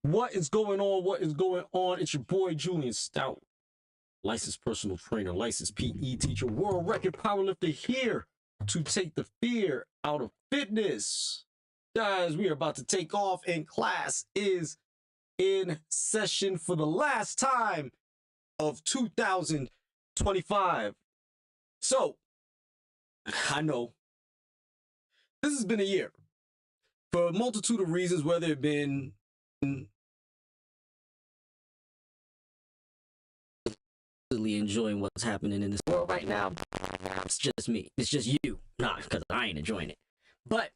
What is going on? What is going on? It's your boy Julien Stoutt, licensed personal trainer, licensed PE teacher, world record powerlifter, here to take the fear out of fitness. Guys, we are about to take off and class is in session for the last time of 2025. So, I know this has been a year for a multitude of reasons, whether it been really enjoying what's happening in this world right now. It's just me. It's just you. Not because I ain't enjoying it. But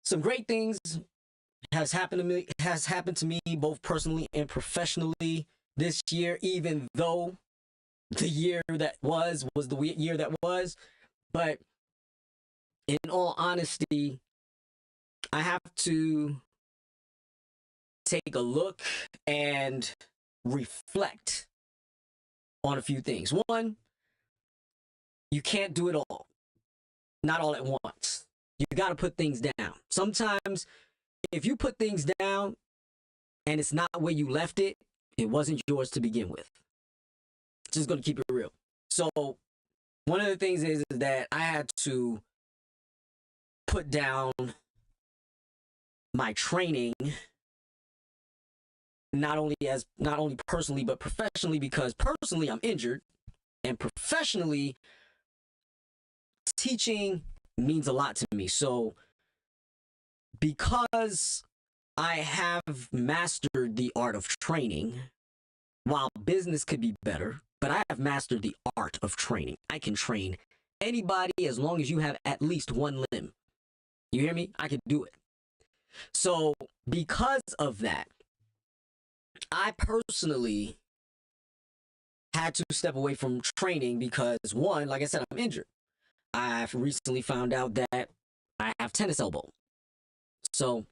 some great things has happened to me both personally and professionally this year, even though the year that was the year that was. But in all honesty, I have to take a look and reflect on a few things. One, you can't do it all. Not all at once. You got to put things down. Sometimes if you put things down and it's not where you left it, it wasn't yours to begin with. Just going to keep it real. So one of the things is that I had to put down my training, not only personally but professionally, because personally I'm injured and professionally teaching means a lot to me. So because I have mastered the art of training, while business could be better, but I have mastered the art of training. I can train anybody as long as you have at least one limb. You hear me? I can do it. So because of that, I personally had to step away from training because, one, like I said, I'm injured. I've recently found out that I have tennis elbow. So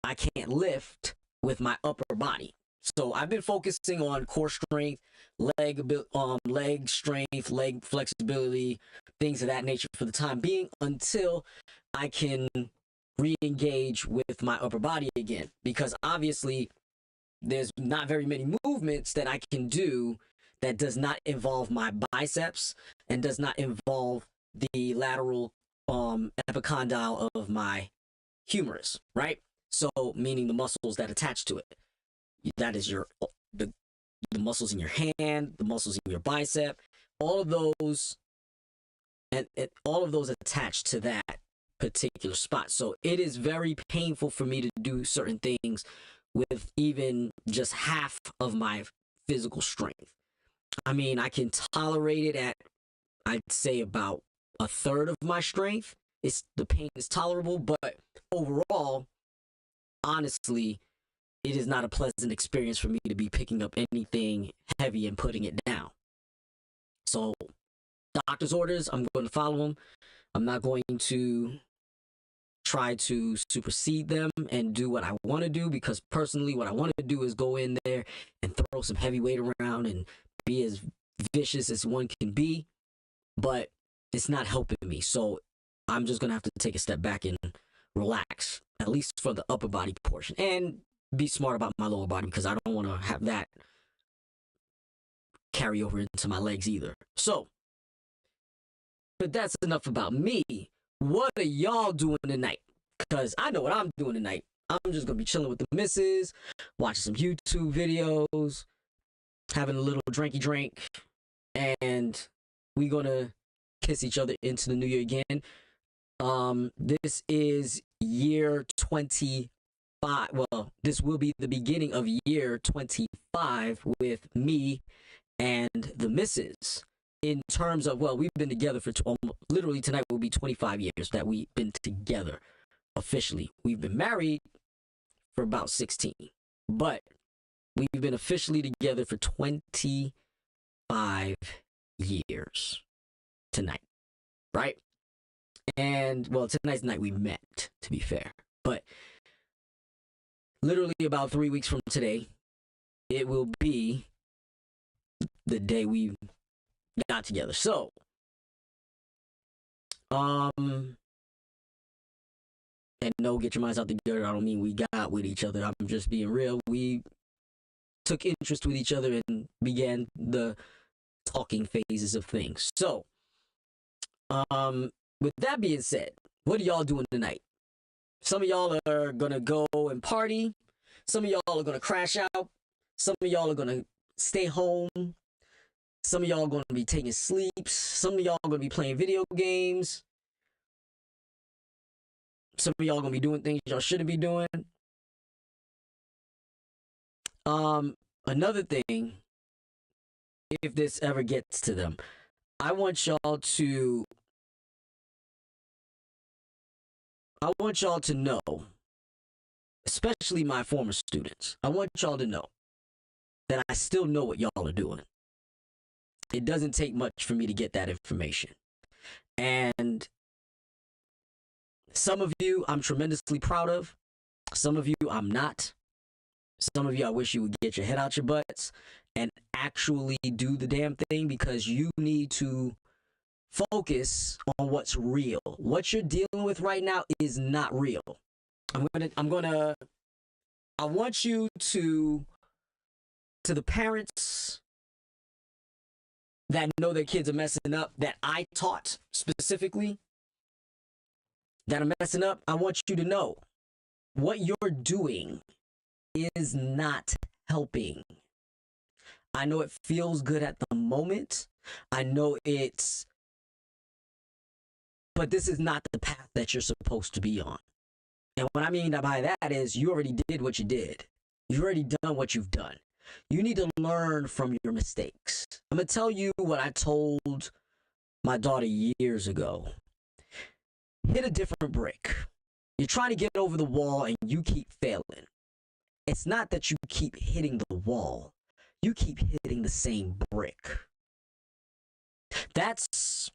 I can't lift with my upper body. So I've been focusing on core strength, leg strength, leg flexibility, things of that nature for the time being until I can re-engage with my upper body again. Because obviously there's not very many movements that I can do that does not involve my biceps and does not involve the lateral epicondyle of my humerus, right? So meaning the muscles that attach to it. That is the muscles in your hand, the muscles in your bicep, all of those, and all of those attached to that particular spot. So it is very painful for me to do certain things with even just half of my physical strength. I mean, I can tolerate it at, I'd say, about a third of my strength. The pain is tolerable, but overall, honestly, it is not a pleasant experience for me to be picking up anything heavy and putting it down. So, doctor's orders, I'm going to follow them. I'm not going to try to supersede them and do what I want to do, because personally what I want to do is go in there and throw some heavy weight around and be as vicious as one can be, but it's not helping me. So I'm just going to have to take a step back and relax, at least for the upper body portion, and be smart about my lower body, because I don't want to have that carry over into my legs either. So, but that's enough about me. What are y'all doing tonight? Because I know what I'm doing tonight. I'm just going to be chilling with the missus, watching some YouTube videos, having a little drinky drink, and we going to kiss each other into the new year again. This is year 25. Well, this will be the beginning of year 25 with me and the missus. In terms of, well, we've been together for literally tonight will be 25 years that we've been together officially. We've been married for about 16, but we've been officially together for 25 years tonight, right? And, well, tonight's the night we met, to be fair, but literally about 3 weeks from today, it will be the day we got together. So, and no, get your minds out the dirt. I don't mean we got out with each other. I'm just being real. We took interest with each other and began the talking phases of things. So, with that being said, what are y'all doing tonight? Some of y'all are gonna go and party. Some of y'all are gonna crash out. Some of y'all are gonna stay home. Some of y'all are gonna be taking sleeps. Some of y'all are gonna be playing video games. Some of y'all are gonna be doing things y'all shouldn't be doing. Another thing, if this ever gets to them, I want y'all to know, especially my former students, I want y'all to know that I still know what y'all are doing. It doesn't take much for me to get that information. And some of you I'm tremendously proud of. Some of you I'm not. Some of you I wish you would get your head out your butts and actually do the damn thing, because you need to focus on what's real. What you're dealing with right now is not real. I want you to the parents that know their kids are messing up, that I taught specifically, that are messing up, I want you to know what you're doing is not helping. I know it feels good at the moment. I know but this is not the path that you're supposed to be on. And what I mean by that is you already did what you did. You've already done what you've done. You need to learn from your mistakes. I'm going to tell you what I told my daughter years ago. Hit a different brick. You're trying to get over the wall and you keep failing. It's not that you keep hitting the wall. You keep hitting the same brick. That's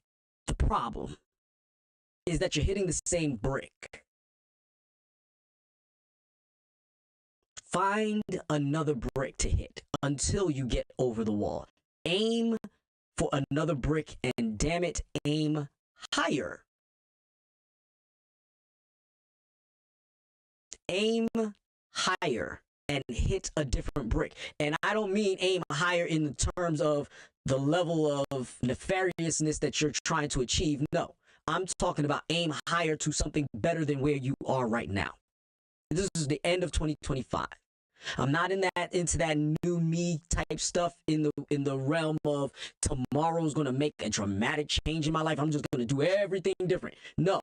the problem, is that you're hitting the same brick. Find another brick to hit until you get over the wall. Aim for another brick, and damn it, aim higher. Aim higher and hit a different brick. And I don't mean aim higher in the terms of the level of nefariousness that you're trying to achieve. No, I'm talking about aim higher to something better than where you are right now. This is the end of 2025. I'm not into that new me type stuff in the realm of tomorrow's going to make a dramatic change in my life. I'm just going to do everything different. No.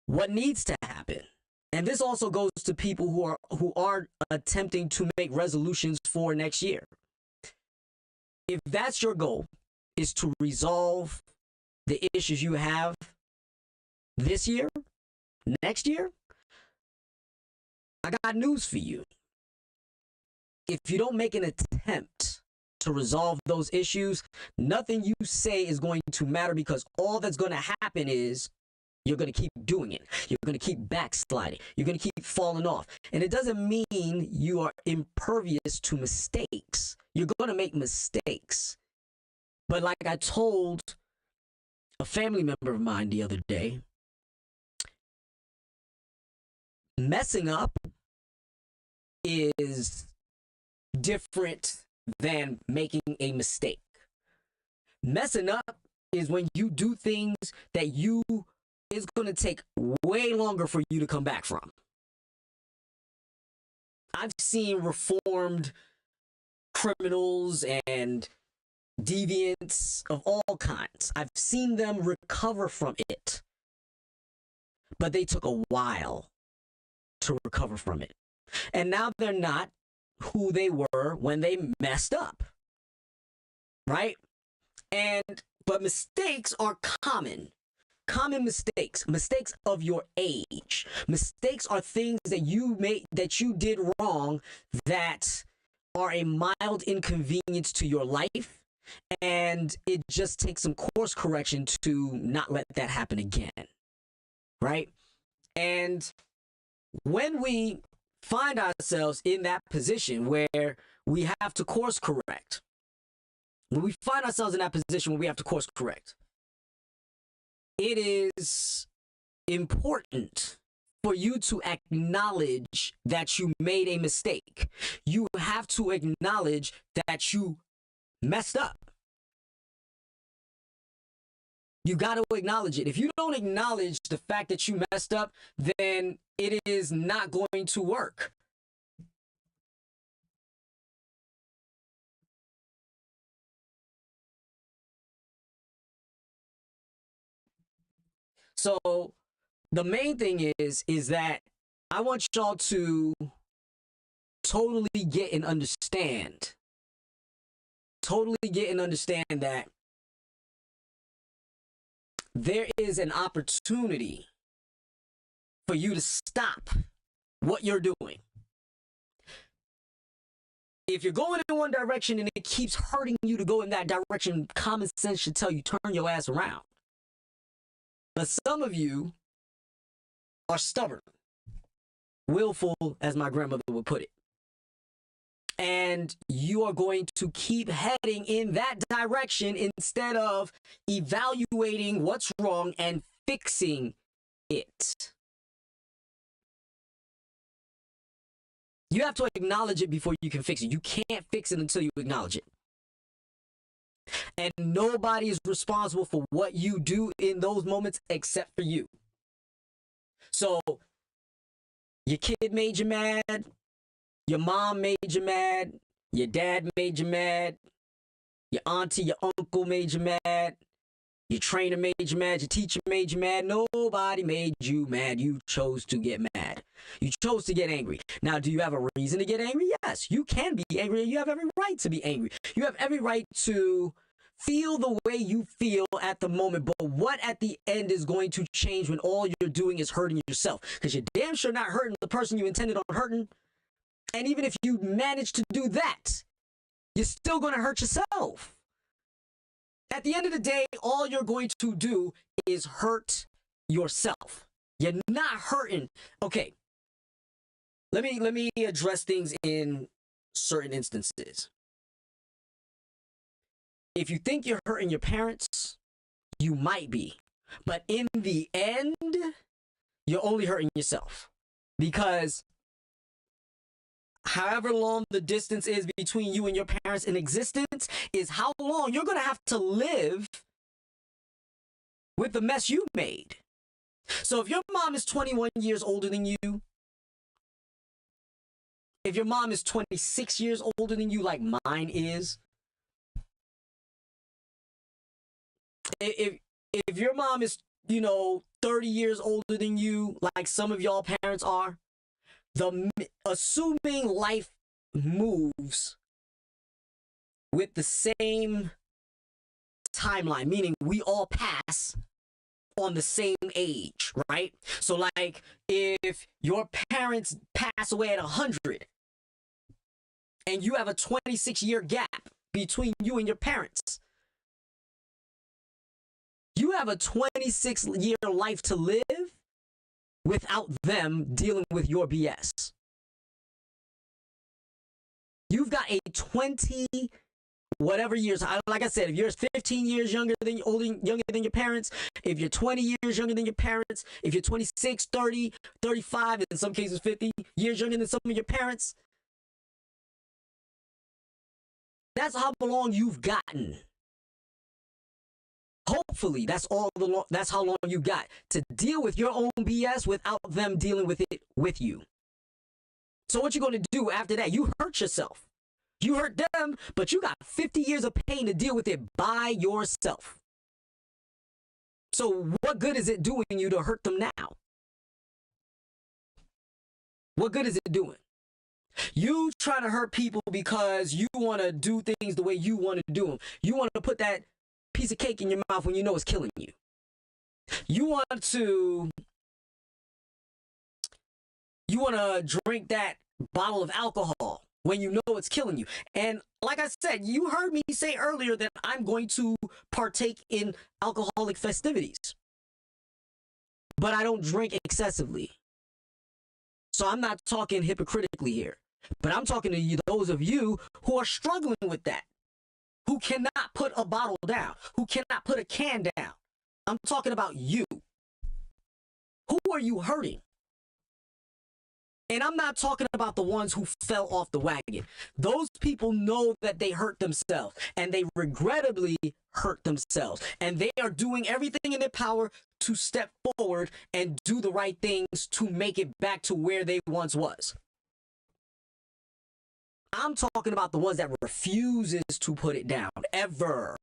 What needs to happen, and this also goes to people who are attempting to make resolutions for next year. If that's your goal, is to resolve the issues you have this year, next year, I got news for you. If you don't make an attempt to resolve those issues, nothing you say is going to matter, because all that's going to happen is you're going to keep doing it. You're going to keep backsliding. You're going to keep falling off. And it doesn't mean you are impervious to mistakes. You're going to make mistakes. But like I told a family member of mine the other day, messing up is different than making a mistake. Messing up is when you do things that it's going to take way longer for you to come back from. I've seen reformed criminals and deviants of all kinds. I've seen them recover from it, but they took a while to recover from it. And now they're not who they were when they messed up. Right? But mistakes are common. Common mistakes of your age. Mistakes are things that you did wrong that are a mild inconvenience to your life, and it just takes some course correction to not let that happen again. Right? And when we find ourselves in that position where we have to course correct, it is important for you to acknowledge that you made a mistake. You have to acknowledge that you messed up. You got to acknowledge it. If you don't acknowledge the fact that you messed up, then it is not going to work. So the main thing is that I want y'all to totally get and understand that there is an opportunity for you to stop what you're doing. If you're going in one direction and it keeps hurting you to go in that direction, common sense should tell you turn your ass around. But some of you are stubborn, willful, as my grandmother would put it. And you are going to keep heading in that direction instead of evaluating what's wrong and fixing it. You have to acknowledge it before you can fix it. You can't fix it until you acknowledge it. And nobody is responsible for what you do in those moments except for you. So, your kid made you mad. Your mom made you mad. Your dad made you mad. Your auntie, your uncle made you mad. Your trainer made you mad. Your teacher made you mad. Nobody made you mad. You chose to get mad. You chose to get angry. Now, do you have a reason to get angry? Yes, you can be angry. You have every right to be angry. You have every right to feel the way you feel at the moment. But what at the end is going to change when all you're doing is hurting yourself? Because you're damn sure not hurting the person you intended on hurting. And even if you manage to do that, you're still going to hurt yourself. At the end of the day, all you're going to do is hurt yourself. You're not hurting. Okay. Let me address things in certain instances. If you think you're hurting your parents, you might be. But in the end, you're only hurting yourself. Because however long the distance is between you and your parents in existence is how long you're going to have to live with the mess you made. So if your mom is 21 years older than you, if your mom is 26 years older than you, like mine is, if your mom is, 30 years older than you, like some of y'all parents are, assuming life moves with the same timeline, meaning we all pass on the same age, right? So like if your parents pass away at 100 and you have a 26-year gap between you and your parents, you have a 26-year life to live without them dealing with your BS. You've got a 20 whatever years, like I said, if you're 15 years younger than your parents, if you're 20 years younger than your parents, if you're 26, 30, 35, in some cases 50 years younger than some of your parents, that's how long you've gotten. Hopefully, that's how long you got to deal with your own BS without them dealing with it with you. So what you going to do after that? You hurt yourself. You hurt them, but you got 50 years of pain to deal with it by yourself. So what good is it doing you to hurt them now? What good is it doing? You trying to hurt people because you want to do things the way you want to do them. You want to put that piece of cake in your mouth when you know it's killing you. You want to drink that bottle of alcohol when you know it's killing you. And like I said, you heard me say earlier that I'm going to partake in alcoholic festivities. But I don't drink excessively. So I'm not talking hypocritically here. But I'm talking to you, those of you who are struggling with that, who cannot put a bottle down, who cannot put a can down. I'm talking about you. Who are you hurting? And I'm not talking about the ones who fell off the wagon. Those people know that they hurt themselves, and they regrettably hurt themselves. And they are doing everything in their power to step forward and do the right things to make it back to where they once was. I'm talking about the ones that refuses to put it down, ever.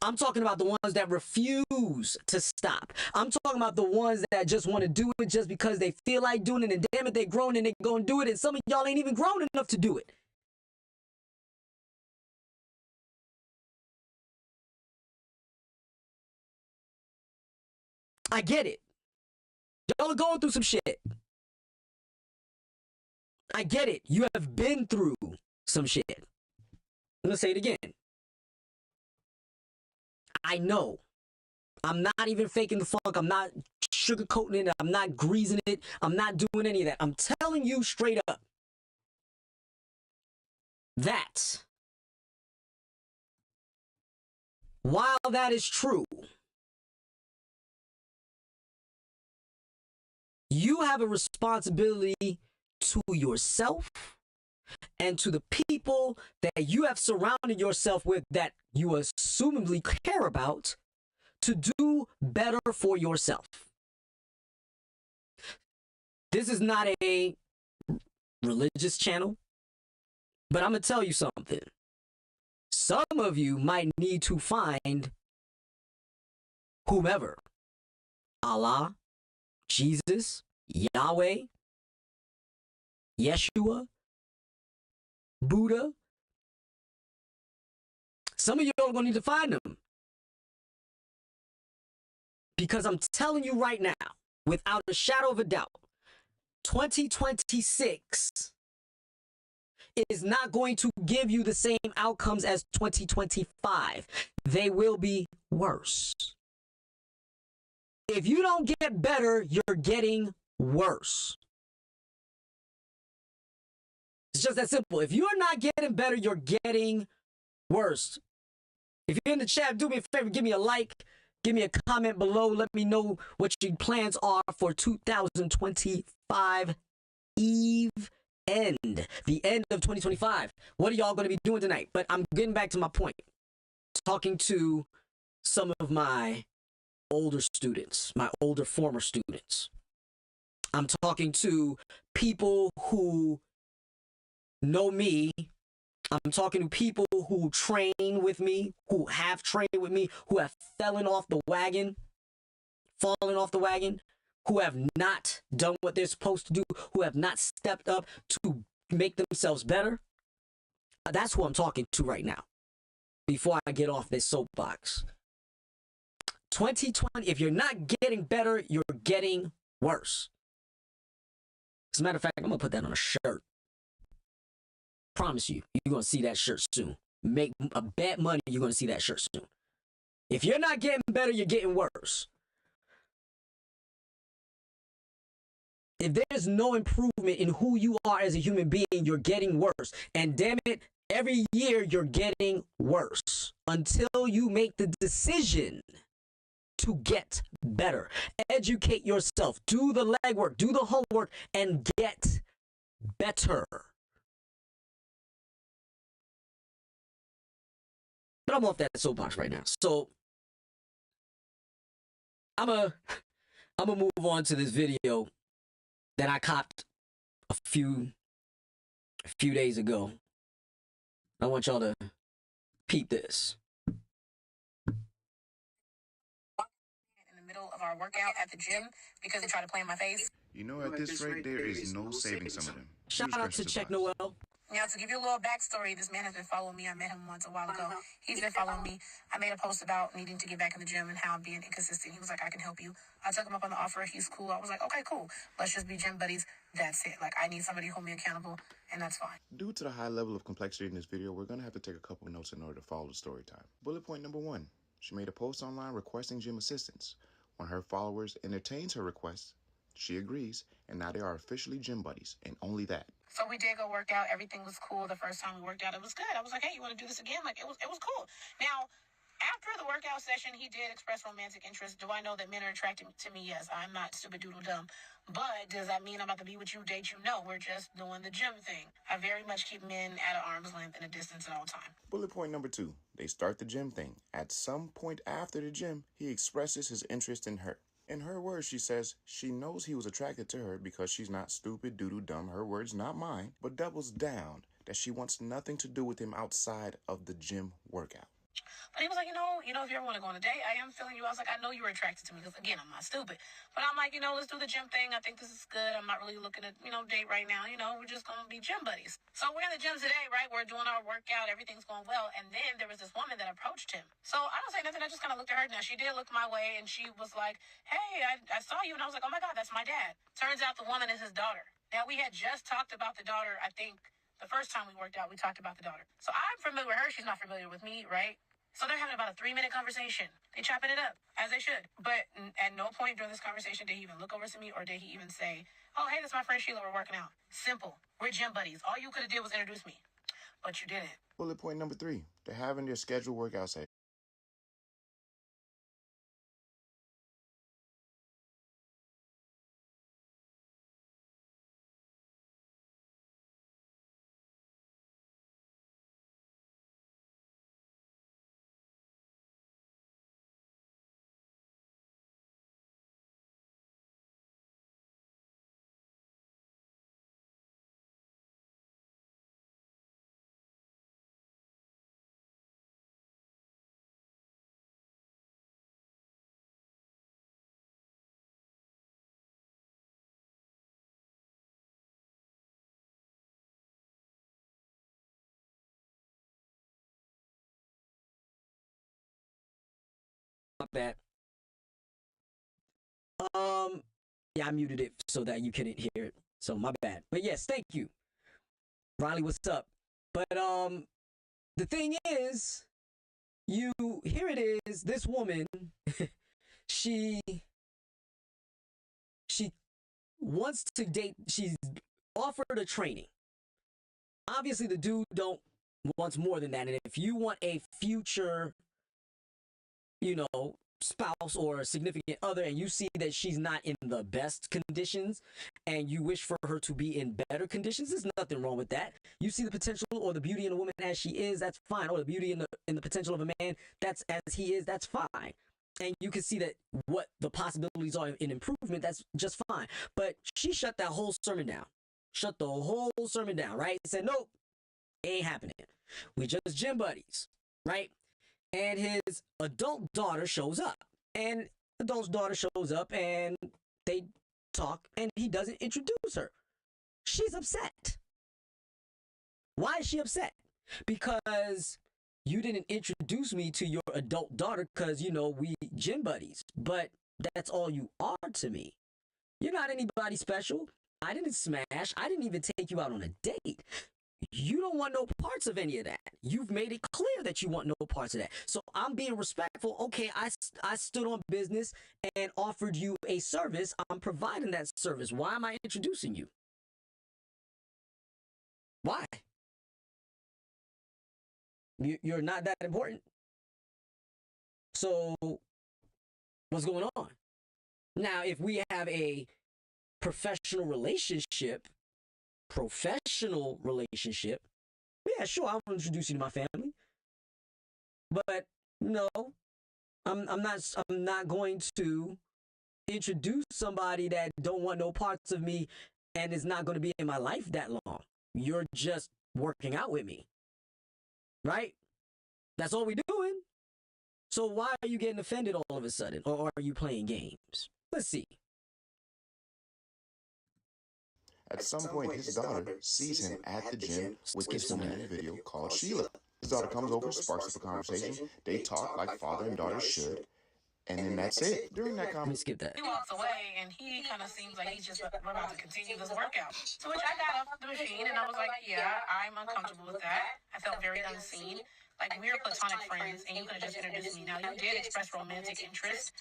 I'm talking about the ones that refuse to stop. I'm talking about the ones that just want to do it just because they feel like doing it, and damn it, they're grown and they're going to do it, and some of y'all ain't even grown enough to do it. I get it. Y'all are going through some shit. I get it. You have been through some shit. I'm going to say it again. I know. I'm not even faking the funk. I'm not sugarcoating it. I'm not greasing it. I'm not doing any of that. I'm telling you straight up that while that is true, you have a responsibility to yourself and to the people that you have surrounded yourself with that you assumably care about to do better for yourself. This is not a religious channel, but I'm going to tell you something. Some of you might need to find whomever, Allah, Jesus, Yahweh, Yeshua, Buddha. Some of you are going to need to find them. Because I'm telling you right now, without a shadow of a doubt, 2026 is not going to give you the same outcomes as 2025. They will be worse. If you don't get better, you're getting worse. It's just that simple. If you're not getting better, you're getting worse. If you're in the chat, do me a favor, give me a like, give me a comment below. Let me know what your plans are for 2025 Eve end, the end of 2025. What are y'all going to be doing tonight? But I'm getting back to my point. Talking to some of my older students, my older former students. I'm talking to people who know me. I'm talking to people who train with me, who have trained with me, who have fallen off the wagon, who have not done what they're supposed to do, who have not stepped up to make themselves better. That's who I'm talking to right now. Before I get off this soapbox. 2020, if you're not getting better, you're getting worse. As a matter of fact, I'm going to put that on a shirt. Promise you, you're going to see that shirt soon. Make a bet money, you're going to see that shirt soon. If you're not getting better, you're getting worse. If there's no improvement in who you are as a human being, you're getting worse. And damn it, every year you're getting worse until you make the decision to get better. Educate yourself, do the legwork, do the homework, and get better. But I'm off that soapbox right now. So I'm gonna move on to this video that I copped a few days ago. I want y'all to peep this. In the middle of our workout at the gym because they try to play in my face. You know, at this rate, there is no saving some of them. Shout out to Check Noel. Now, to give you a little backstory, this man has been following me. I met him once a while ago. He's been following me. I made a post about needing to get back in the gym and how I'm being inconsistent. He was like, I can help you. I took him up on the offer. He's cool. I was like, okay, cool. Let's just be gym buddies. That's it. Like, I need somebody to hold me accountable, and that's fine. Due to the high level of complexity in this video, we're going to have to take a couple notes in order to follow the story time. Bullet point number 1. She made a post online requesting gym assistance. When her followers entertains her request, she agrees, and now they are officially gym buddies, and only that. So we did go work out. Everything was cool. The first time we worked out, it was good. I was like, hey, you want to do this again? Like, it was cool. Now, After the workout session, he did express romantic interest. Do I know that men are attracted to me? Yes. I'm not stupid doodle dumb. But does that mean I'm about to be with you, date you? No, we're just doing the gym thing. I very much keep men at an arm's length and a distance at all times. Bullet point number 2. They start the gym thing. At some point after the gym, he expresses his interest in her. In her words, she says she knows he was attracted to her because she's not stupid, doodle dumb, her words, not mine, but doubles down that she wants nothing to do with him outside of the gym workout. But he was like, if you ever want to go on a date, I am feeling you. I was like, I know you were attracted to me because, again, I'm not stupid. But I'm like, let's do the gym thing. I think this is good. I'm not really looking at, date right now. We're just going to be gym buddies. So we're in the gym today, right? We're doing our workout. Everything's going well. And then there was this woman that approached him. So I don't say nothing. I just kind of looked at her. Now, she did look my way, and she was like, hey, I saw you. And I was like, oh, my God, that's my dad. Turns out the woman is his daughter. Now, we had just talked about the daughter, I think, the first time we worked out, we talked about the daughter. So I'm familiar with her. She's not familiar with me, right? So they're having about a 3-minute conversation. They chopping it up, as they should. But at no point during this conversation did he even look over to me or did he even say, oh, hey, that's my friend Sheila, we're working out. Simple. We're gym buddies. All you could have did was introduce me. But you didn't. Bullet point number 3. They're having their scheduled workout session. My bad. Yeah, I muted it so that you couldn't hear it. So my bad. But yes, thank you. Riley, what's up? But the thing is, here it is, this woman, she wants to date, she's offered a training. Obviously the dude wants more than that. And if you want a future, spouse or significant other, and you see that she's not in the best conditions and you wish for her to be in better conditions, there's nothing wrong with that. You see the potential or the beauty in a woman as she is, that's fine. Or the beauty in the potential of a man that's as he is, that's fine. And you can see that what the possibilities are in improvement, that's just fine. But she shut that whole sermon down. Shut the whole sermon down, right? Said, nope, it ain't happening. We just gym buddies, right? And his adult daughter shows up. And adult's daughter shows up and they talk and he doesn't introduce her. She's upset. Why is she upset? Because you didn't introduce me to your adult daughter because, we gym buddies. But that's all you are to me. You're not anybody special. I didn't smash. I didn't even take you out on a date. You don't want no parts of any of that. You've made it clear that you want no parts of that. So I'm being respectful. Okay, I stood on business and offered you a service. I'm providing that service. Why am I introducing you? Why? You're not that important. So what's going on? Now, if we have a professional relationship, yeah, sure, I'll introduce you to my family. But no, I'm not going to introduce somebody that don't want no parts of me and is not going to be in my life that long. You're just working out with me. Right? That's all we're doing. So why are you getting offended all of a sudden? Or are you playing games? Let's see. At some point, his daughter sees him at the gym with this woman in the video called Sheila. His daughter comes over, sparks up a conversation. They talk like father and daughter should. And then that's it. During that Let me skip that. He walks away and he kind of seems like he's just about to continue this workout. To which I got off the machine and I was like, yeah, I'm uncomfortable with that. I felt very unseen. Like, we're platonic friends and you could have just introduced me. Now, you did express romantic interest.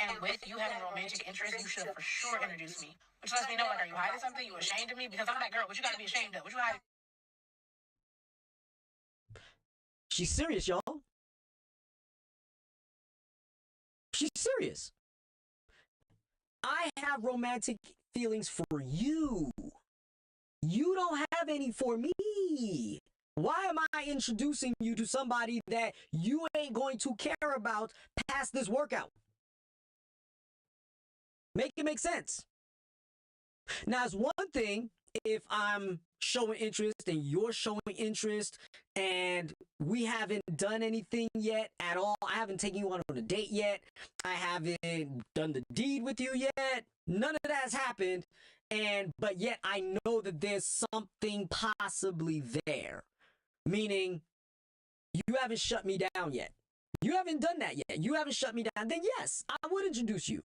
And with you having romantic interest, you should have for sure introduced me. Which lets me know, like, are you hiding something? You ashamed of me? Because I'm that girl. What you got to be ashamed of? What you hiding? She's serious, y'all. She's serious. I have romantic feelings for you. You don't have any for me. Why am I introducing you to somebody that you ain't going to care about past this workout? Make it make sense. Now, it's one thing if I'm showing interest and you're showing interest and we haven't done anything yet at all. I haven't taken you on a date yet. I haven't done the deed with you yet. None of that has happened. But yet I know that there's something possibly there. Meaning, you haven't shut me down yet. You haven't done that yet. You haven't shut me down. Then yes, I would introduce you.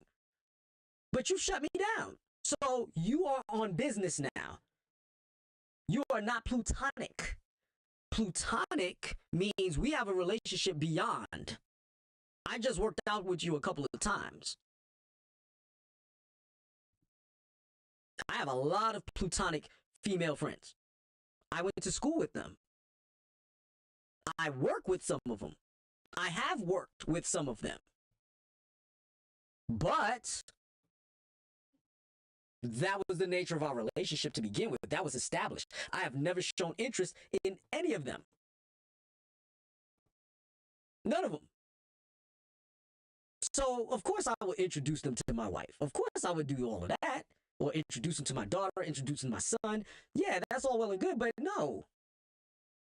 But you shut me down. So you are on business now. You are not plutonic. Plutonic means we have a relationship beyond. I just worked out with you a couple of times. I have a lot of plutonic female friends. I went to school with them. I work with some of them. I have worked with some of them. But that was the nature of our relationship to begin with. That was established. I have never shown interest in any of them. None of them. So, of course, I would introduce them to my wife. Of course, I would do all of that. Or introduce them to my daughter, introduce them to my son. Yeah, that's all well and good, but no.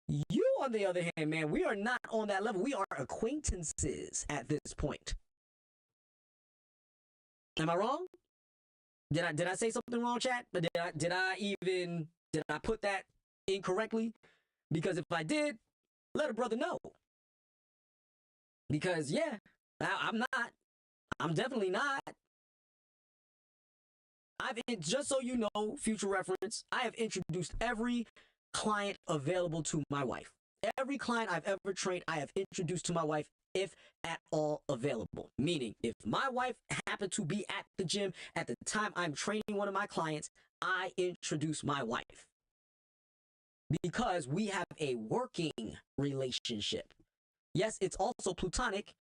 You, on the other hand, man, we are not on that level. We are acquaintances at this point. Am I wrong? Did I say something wrong, chat? Did I put that incorrectly? Because if I did, let a brother know. Because yeah, I'm not. I'm definitely not. Just so you know, future reference, I have introduced every client available to my wife. Every client I've ever trained, I have introduced to my wife, if at all available. Meaning, if my wife happened to be at the gym at the time I'm training one of my clients, I introduce my wife. Because we have a working relationship. Yes, it's also plutonic.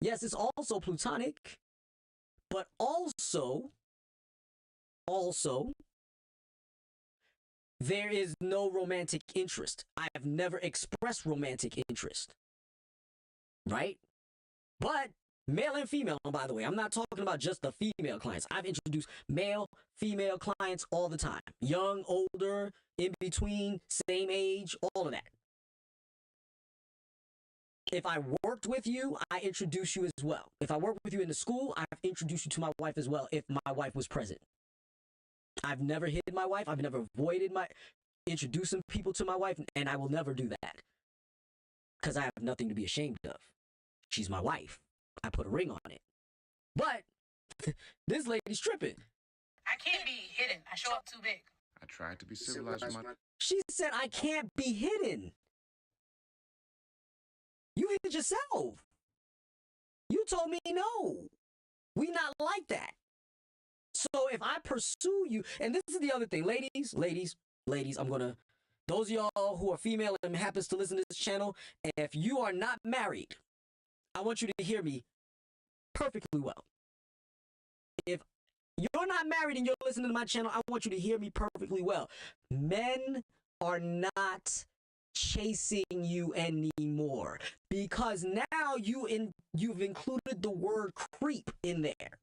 Yes, it's also plutonic. But also, there is no romantic interest. I have never expressed romantic interest. Right? But male and female, by the way, I'm not talking about just the female clients. I've introduced male, female clients all the time. Young, older, in between, same age, all of that. If I worked with you, I introduce you as well. If I worked with you in the school, I've introduced you to my wife as well, if my wife was present. I've never hid my wife. I've never avoided introducing people to my wife, and I will never do that. Because I have nothing to be ashamed of. She's my wife. I put a ring on it. But this lady's tripping. I can't be hidden. I show up too big. I tried to be civilized with my... She said I can't be hidden. You hid yourself. You told me no. We not like that. So if I pursue you, and this is the other thing, ladies, I'm gonna, those of y'all who are female and happens to listen to this channel, if you are not married, I want you to hear me perfectly well. If you're not married and you're listening to my channel, I want you to hear me perfectly well. Men are not chasing you anymore because now you've included the word creep in there.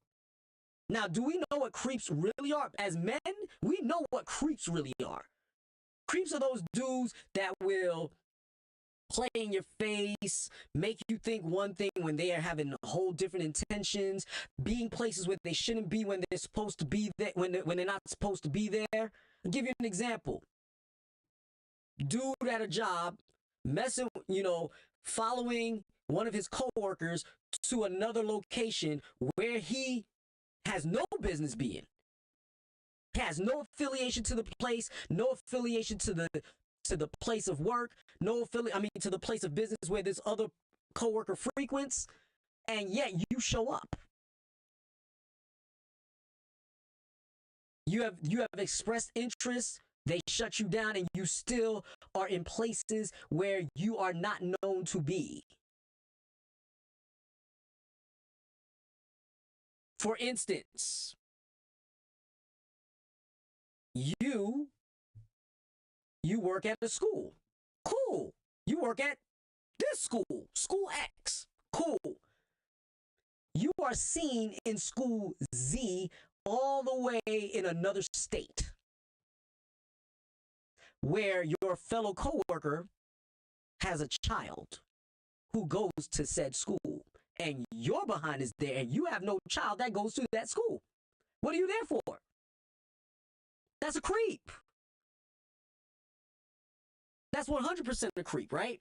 Now, do we know what creeps really are? As men, we know what creeps really are. Creeps are those dudes that will play in your face, make you think one thing when they are having whole different intentions, being places where they shouldn't be when they're supposed to be there, when they're not supposed to be there. I'll give you an example. Dude at a job, messing, following one of his coworkers to another location where he has no business being. Has no affiliation to the place, no affiliation to the place of work, to the place of business where this other coworker frequents, and yet you show up. You have expressed interest, they shut you down, and you still are in places where you are not known to be. For instance, you work at a school. Cool. You work at this school, School X. Cool. You are seen in School Z all the way in another state where your fellow coworker has a child who goes to said school, and your behind is there, and you have no child that goes to that school. What are you there for? That's a creep. That's 100% a creep, right?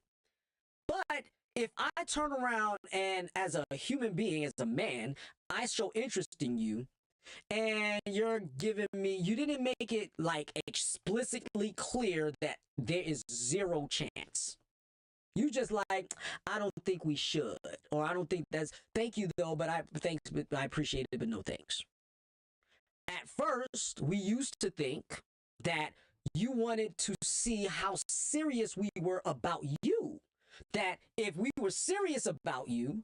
But if I turn around and as a human being, as a man, I show interest in you, and you're giving me, you didn't make it like explicitly clear that there is zero chance. You just like, I don't think we should, or I don't think that's, thank you though, but I appreciate it, but no thanks. At first, we used to think that you wanted to see how serious we were about you. That if we were serious about you,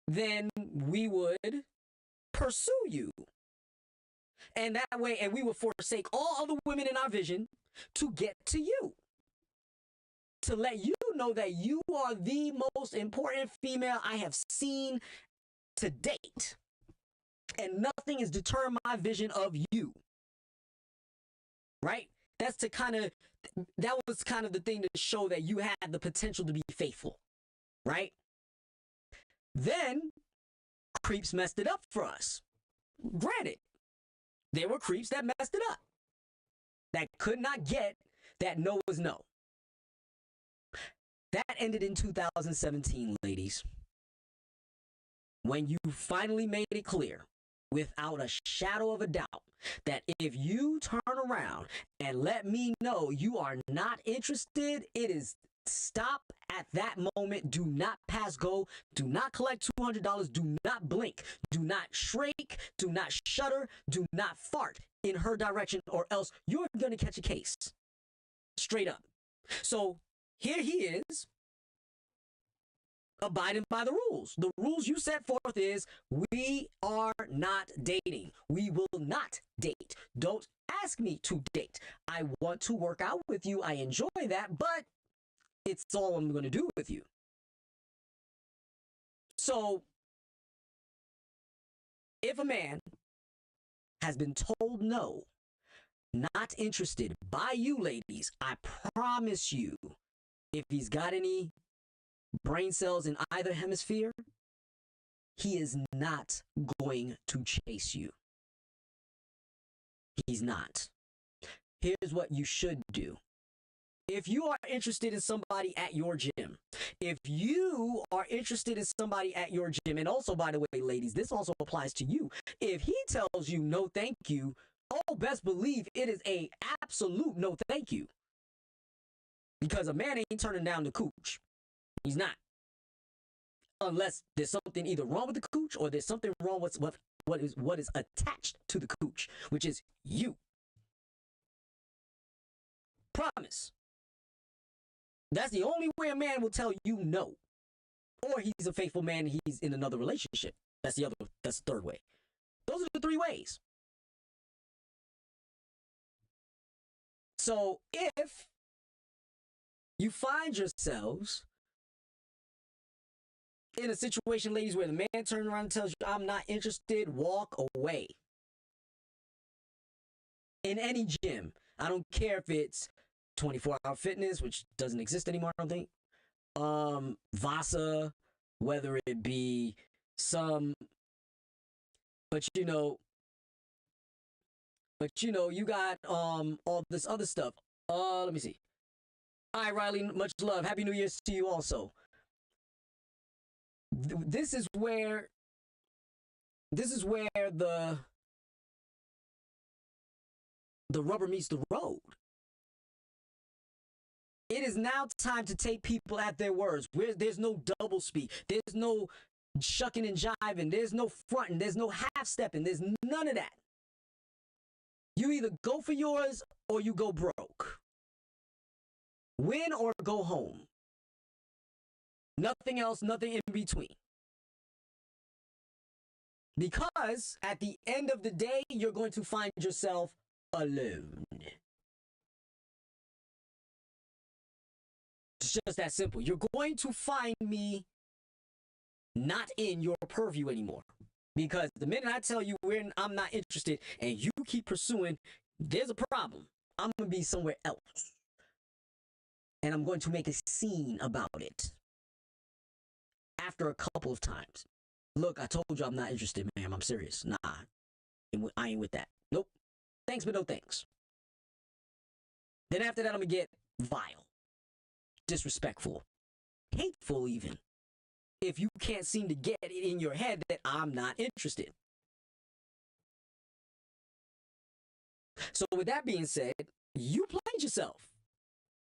then we would pursue you. And that way, and we would forsake all other women in our vision to get to you. To let you know that you are the most important female I have seen to date. And nothing has deterred my vision of you. Right? That was kind of the thing to show that you had the potential to be faithful. Right? Then, creeps messed it up for us. Granted, there were creeps that messed it up. That could not get that no was no. That ended in 2017, ladies. When you finally made it clear, without a shadow of a doubt, that if you turn around and let me know you are not interested, it is stop at that moment. Do not pass go. Do not collect $200. Do not blink. Do not shriek. Do not shudder. Do not fart in her direction, or else you're going to catch a case. Straight up. So here he is, abiding by the rules. The rules you set forth is, we are not dating. We will not date. Don't ask me to date. I want to work out with you. I enjoy that, but it's all I'm going to do with you. So, if a man has been told no, not interested by you ladies, I promise you, if he's got any brain cells in either hemisphere, he is not going to chase you. He's not. Here's what you should do. If you are interested in somebody at your gym, if you are interested in somebody at your gym, and also, by the way, ladies, this also applies to you. If he tells you no thank you, oh, best believe it is a absolute no thank you. Because a man ain't turning down the cooch. He's not. Unless there's something either wrong with the cooch, or there's something wrong with what is attached to the cooch, which is you. Promise. That's the only way a man will tell you no. Or he's a faithful man and he's in another relationship. That's the third way. Those are the three ways. So if you find yourselves in a situation, ladies, where the man turns around and tells you, I'm not interested, walk away. In any gym. I don't care if it's 24-hour fitness, which doesn't exist anymore, I don't think. Vasa, whether it be some, but you got all this other stuff. Let me see. All right, Riley, much love. Happy New Year's to you also. This is where the rubber meets the road. It is now time to take people at their words. There's no double speak. There's no shucking and jiving. There's no fronting. There's no half-stepping. There's none of that. You either go for yours or you go broke. Win or go home. Nothing else, nothing in between. Because at the end of the day, you're going to find yourself alone. It's just that simple. You're going to find me not in your purview anymore. Because the minute I tell you I'm not interested and you keep pursuing, there's a problem. I'm going to be somewhere else. And I'm going to make a scene about it. After a couple of times. Look, I told you I'm not interested, ma'am. I'm serious. Nah, I ain't with that. Nope. Thanks, but no thanks. Then after that, I'm going to get vile. Disrespectful. Hateful even. If you can't seem to get it in your head that I'm not interested. So with that being said, you played yourself.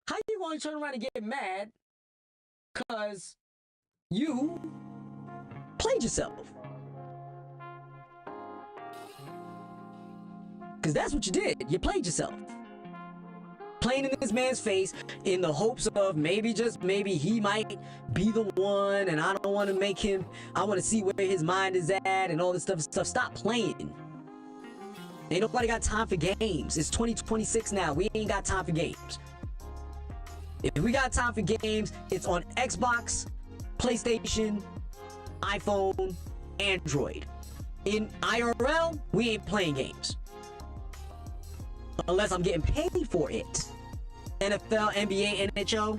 How you going to turn around and get mad because you played yourself? Because that's what you did. You played yourself. Playing in this man's face in the hopes of maybe, just maybe, he might be the one, and I don't want to make him, I want to see where his mind is at and all this stuff. Stop playing. Ain't nobody got time for games. It's 2026 now. We ain't got time for games. If we got time for games, it's on Xbox, PlayStation, iPhone, Android. In IRL, we ain't playing games. Unless I'm getting paid for it. NFL, NBA, NHL,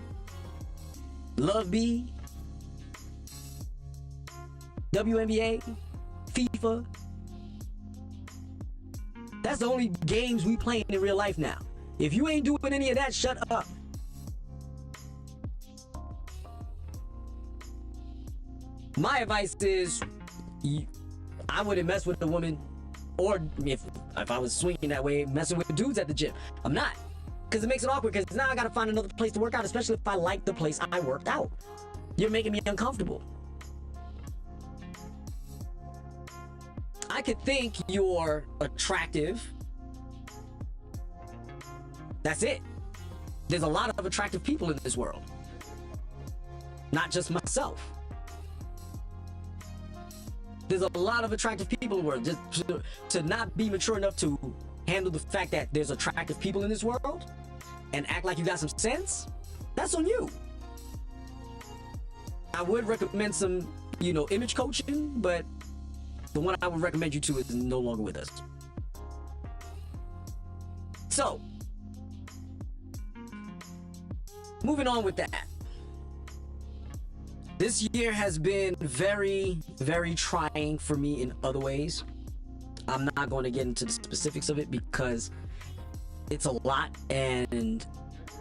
Love B, WNBA, FIFA. That's the only games we playing in real life now. If you ain't doing any of that, shut up. My advice is, I wouldn't mess with a woman, or if I was swinging that way, messing with dudes at the gym. I'm not. Because it makes it awkward, because now I gotta find another place to work out, especially if I like the place I worked out. You're making me uncomfortable. I could think you're attractive. That's it. There's a lot of attractive people in this world. Not just myself. There's a lot of attractive people in the world. Just to not be mature enough to handle the fact that there's attractive people in this world and act like you got some sense, that's on you. I would recommend some, image coaching, but the one I would recommend you to is no longer with us. So, moving on with that. This year has been very, very trying for me in other ways. I'm not going to get into the specifics of it because it's a lot, and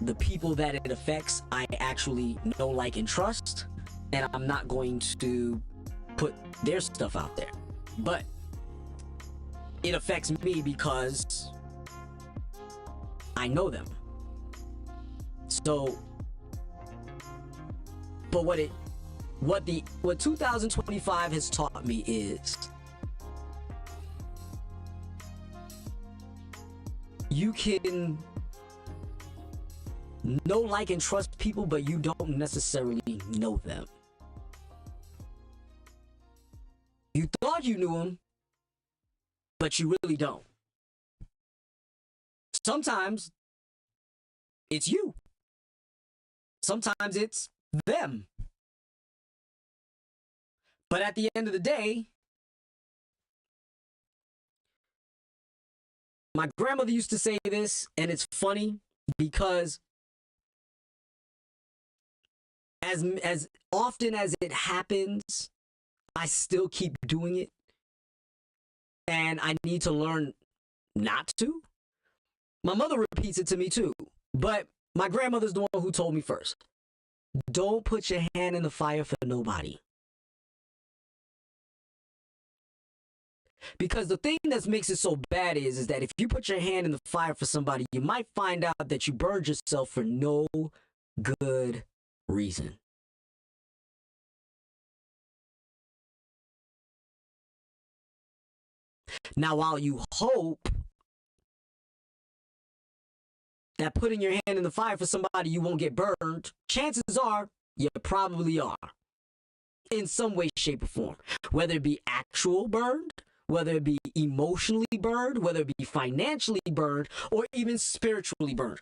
the people that it affects, I actually know, like, and trust, and I'm not going to put their stuff out there. But it affects me because I know them. So, but what 2025 has taught me is you can know, like, and trust people, but you don't necessarily know them. You thought you knew them, but you really don't. Sometimes it's you. Sometimes it's them. But at the end of the day, my grandmother used to say this, and it's funny because as often as it happens, I still keep doing it. And I need to learn not to. My mother repeats it to me too. But my grandmother's the one who told me first. Don't put your hand in the fire for nobody. Because the thing that makes it so bad is that if you put your hand in the fire for somebody, you might find out that you burned yourself for no good reason. Now, while you hope that putting your hand in the fire for somebody you won't get burned, chances are you probably are. in some way, shape, or form, whether it be actual burned, whether it be emotionally burned, whether it be financially burned, or even spiritually burned.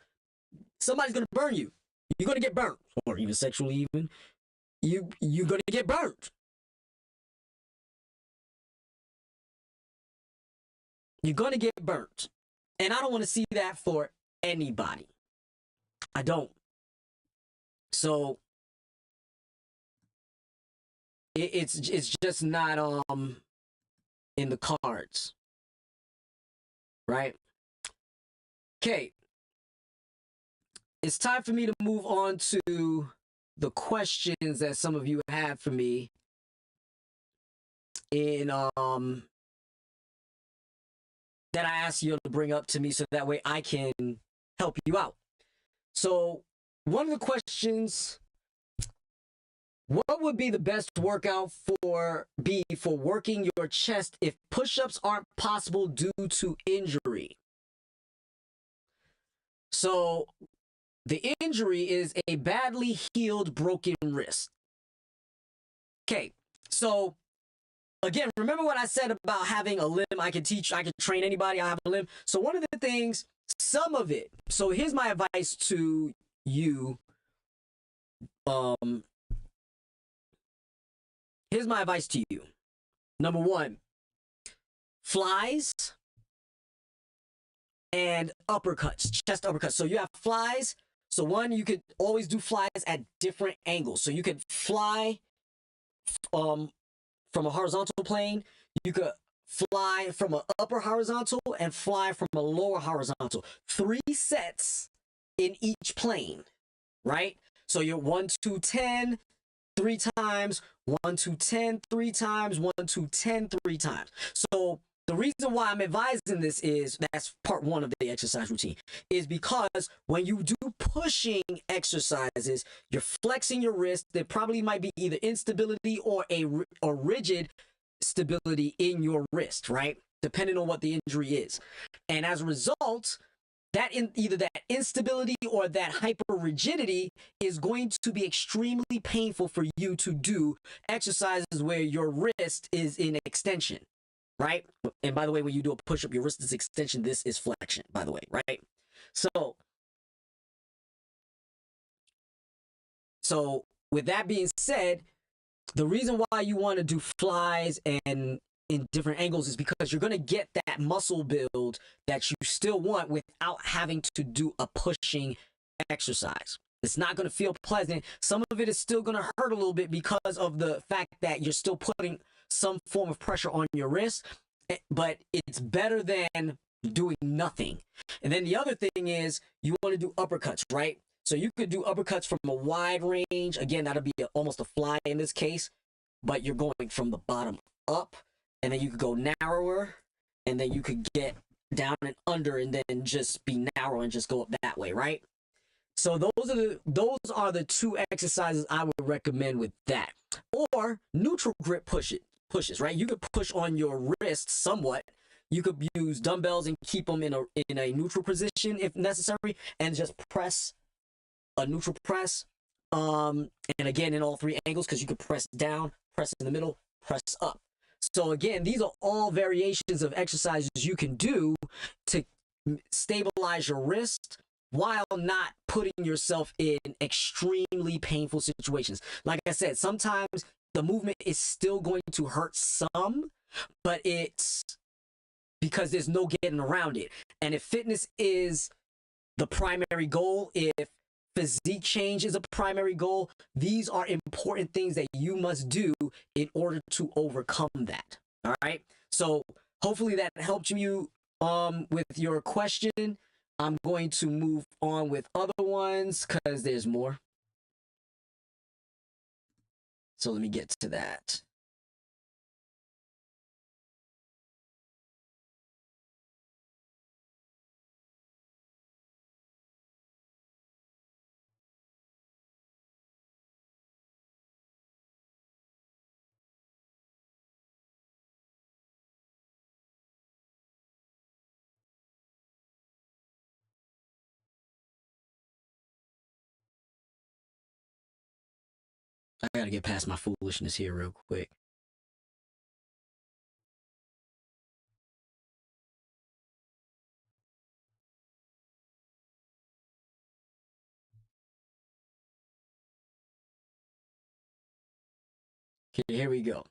Somebody's going to burn you. You're going to get burnt, or even sexually even. You're going to get burnt. You're going to get burnt. And I don't want to see that for anybody. I don't. So it's just not in the cards. Right? Okay. It's time for me to move on to the questions that some of you have for me in that I asked you to bring up to me so that way I can help you out. So one of the questions, what would be the best workout for working your chest if push-ups aren't possible due to injury? So the injury is a badly healed broken wrist. Okay, so again, remember what I said about having a limb I can train anybody, I have a limb. So one of the things, some of it, so here's my advice to you. Here's my advice to you. Number one, flies and uppercuts, chest uppercuts. So you have flies. So one, you could always do flies at different angles. So you could fly from a horizontal plane. You could fly from an upper horizontal and fly from a lower horizontal. 3 sets in each plane, right? So you're 1, 2, 10, 3 times, 1, 2, 10, 3 times, 1, 2, 10, 3 times. So the reason why I'm advising this is, that's part 1 of the exercise routine, is because when you do pushing exercises, you're flexing your wrist. There probably might be either instability or a rigid stability in your wrist, right? Depending on what the injury is. And as a result, either that instability or that hyper rigidity is going to be extremely painful for you to do exercises where your wrist is in extension, right? And by the way, when you do a push-up, your wrist is extension, this is flexion, by the way, right? So with that being said, the reason why you want to do flies and in different angles is because you're going to get that muscle build that you still want without having to do a pushing exercise. It's not going to feel pleasant. Some of it is still going to hurt a little bit because of the fact that you're still putting some form of pressure on your wrist, but it's better than doing nothing. And then the other thing is you want to do uppercuts, right? So you could do uppercuts from a wide range. Again, that'll be almost a fly in this case, but you're going from the bottom up, and then you could go narrower, and then you could get down and under, and then just be narrow and just go up that way, right? So those are the 2 exercises I would recommend with that. Or neutral grip pushes, right? You could push on your wrist somewhat. You could use dumbbells and keep them in a neutral position if necessary, and just press a neutral press. And again, in all 3 angles, because you could press down, press in the middle, press up. So again, these are all variations of exercises you can do to stabilize your wrist while not putting yourself in extremely painful situations. Like I said, sometimes the movement is still going to hurt some, but it's because there's no getting around it. And if fitness is the primary goal, if physique change is a primary goal, these are important things that you must do in order to overcome that. All right. So hopefully that helped you with your question. I'm going to move on with other ones because there's more. So let me get to that. I gotta get past my foolishness here real quick. Okay, here we go.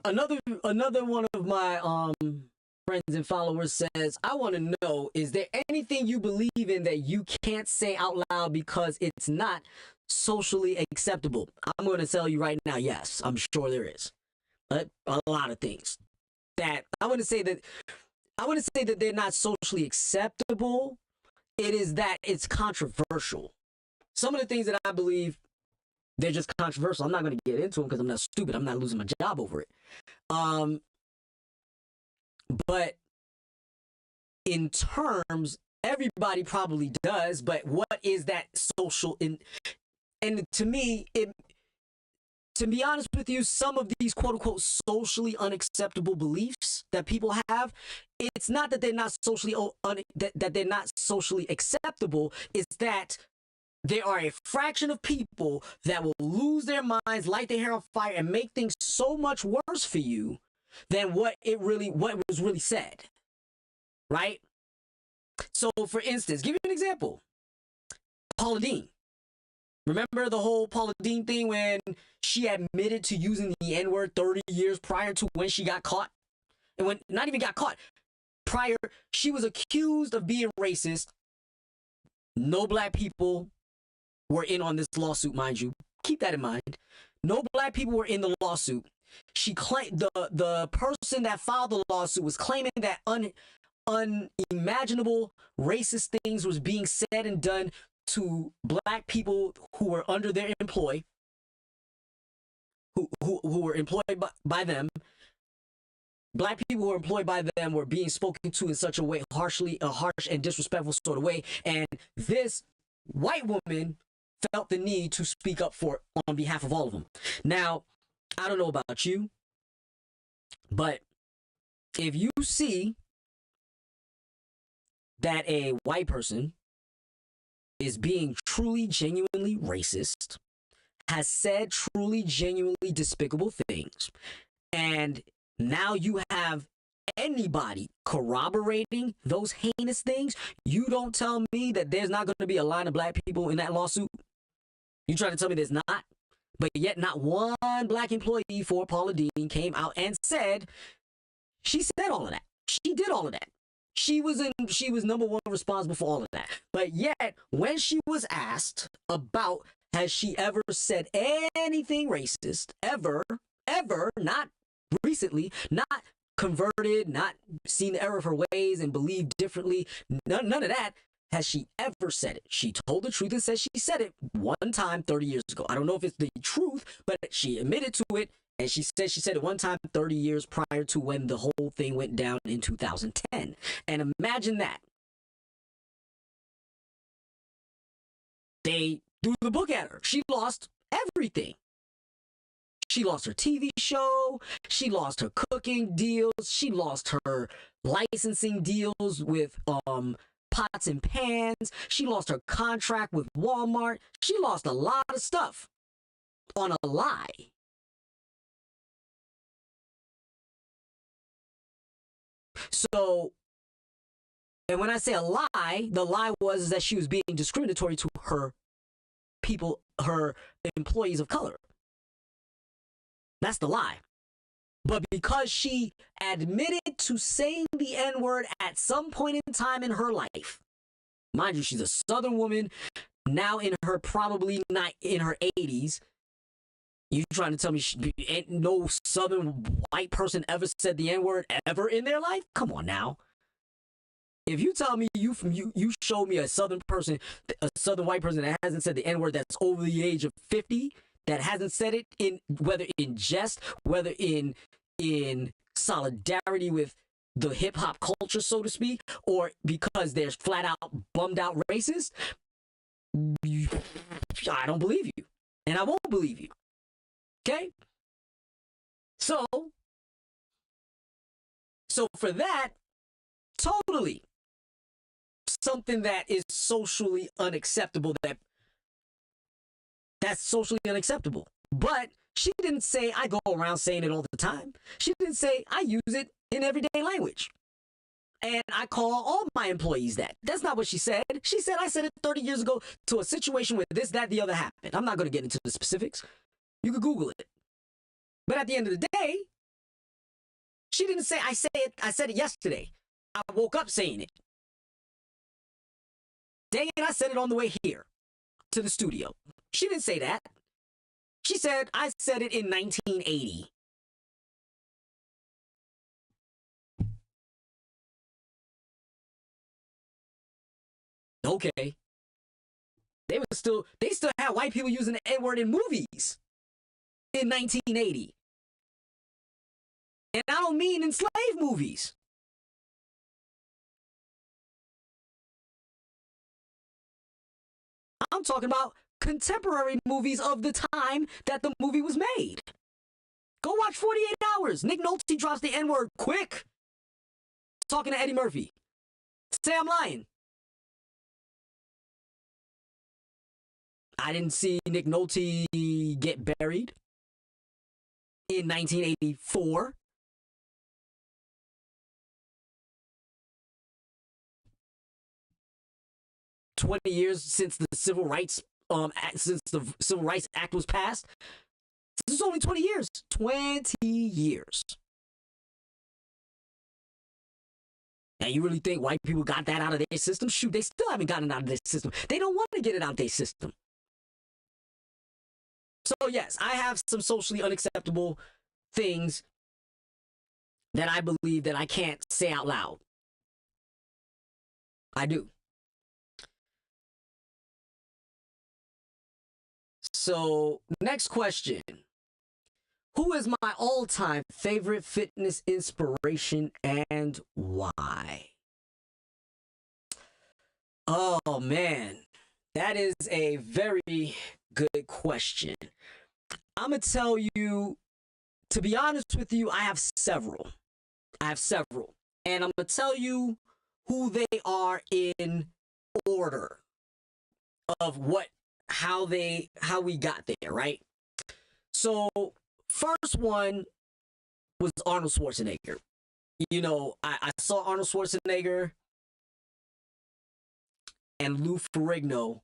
Another one of my friends and followers says, I want to know, is there anything you believe in that you can't say out loud because it's not socially acceptable? I'm going to tell you right now, yes, I'm sure there is. A lot of things that I wouldn't say that they're not socially acceptable. It is that it's controversial. Some of the things that I believe, they're just controversial. I'm not going to get into them because I'm not stupid. I'm not losing my job over it. But in terms, everybody probably does, but what is that social and to me, to be honest with you, some of these quote unquote socially unacceptable beliefs that people have, it's not that they're not socially that they're not socially acceptable, it's that there are a fraction of people that will lose their minds, light their hair on fire, and make things so much worse for you than what was really said. Right? So, for instance, give you an example. Paula Deen. Remember the whole Paula Deen thing when she admitted to using the N-word 30 years prior to when she got caught? And when not even got caught, prior, she was accused of being racist. No black people were in on this lawsuit, mind you. Keep that in mind. No black people were in the lawsuit. She claimed the person that filed the lawsuit was claiming that unimaginable racist things was being said and done to black people who were under their employ, who were employed by them. Black people who were employed by them were being spoken to in such a way, a harsh and disrespectful sort of way. And this white woman felt the need to speak up on behalf of all of them. Now, I don't know about you, but if you see that a white person is being truly, genuinely racist, has said truly, genuinely despicable things, and now you have anybody corroborating those heinous things, you don't tell me that there's not going to be a line of black people in that lawsuit? You trying to tell me there's not? But yet not one black employee for Paula Deen came out and said, she said all of that. She did all of that. She was number one responsible for all of that. But yet, when she was asked about has she ever said anything racist, ever, not recently, not converted, not seen the error of her ways and believed differently, none of that, has she ever said it. She told the truth and said she said it one time 30 years ago. I don't know if it's the truth, but she admitted to it. And she said it one time 30 years prior to when the whole thing went down in 2010. And imagine that. They threw the book at her. She lost everything. She lost her TV show. She lost her cooking deals. She lost her licensing deals with pots and pans. She lost her contract with Walmart. She lost a lot of stuff on a lie. So, and when I say a lie, the lie was that she was being discriminatory to her people, her employees of color. That's the lie. But because she admitted to saying the N-word at some point in time in her life, mind you, she's a Southern woman, now in her probably not in her 80s. You trying to tell me ain't no Southern white person ever said the N-word ever in their life? Come on now. If you tell me you show me a Southern person, a Southern white person that hasn't said the N-word that's over the age of 50, that hasn't said it in whether in jest, whether in solidarity with the hip hop culture, so to speak, or because they're flat out bummed out racist, I don't believe you, and I won't believe you. Okay? So for that, Totally. Something that is socially unacceptable, that's socially unacceptable. But she didn't say I go around saying it all the time. She didn't say I use it in everyday language. And I call all my employees that. That's not what she said. She said I said it 30 years ago to a situation where this, that, the other happened. I'm not going to get into the specifics. You can Google it. But at the end of the day, she didn't say I said it yesterday. I woke up saying it. Dang it, I said it on the way here to the studio. She didn't say that. She said I said it in 1980. Okay. They still had white people using the N-word in movies in 1980. And I don't mean in slave movies. I'm talking about contemporary movies of the time that the movie was made. Go watch 48 Hours. Nick Nolte drops the N-word quick. Talking to Eddie Murphy. Say I'm lying. I didn't see Nick Nolte get buried in 1984. "20 years since the Civil Rights Act was passed. This is only 20 years. 20 years. Now, you really think white people got that out of their system? Shoot, they still haven't gotten it out of their system. They don't want to get it out of their system. So, yes, I have some socially unacceptable things that I believe that I can't say out loud. I do. So, next question. Who is my all-time favorite fitness inspiration and why? Oh, man. That is a very good question. I'm going to tell you, to be honest with you, I have several. And I'm going to tell you who they are in order of how we got there, right? So, first one was Arnold Schwarzenegger. You know, I saw Arnold Schwarzenegger and Lou Ferrigno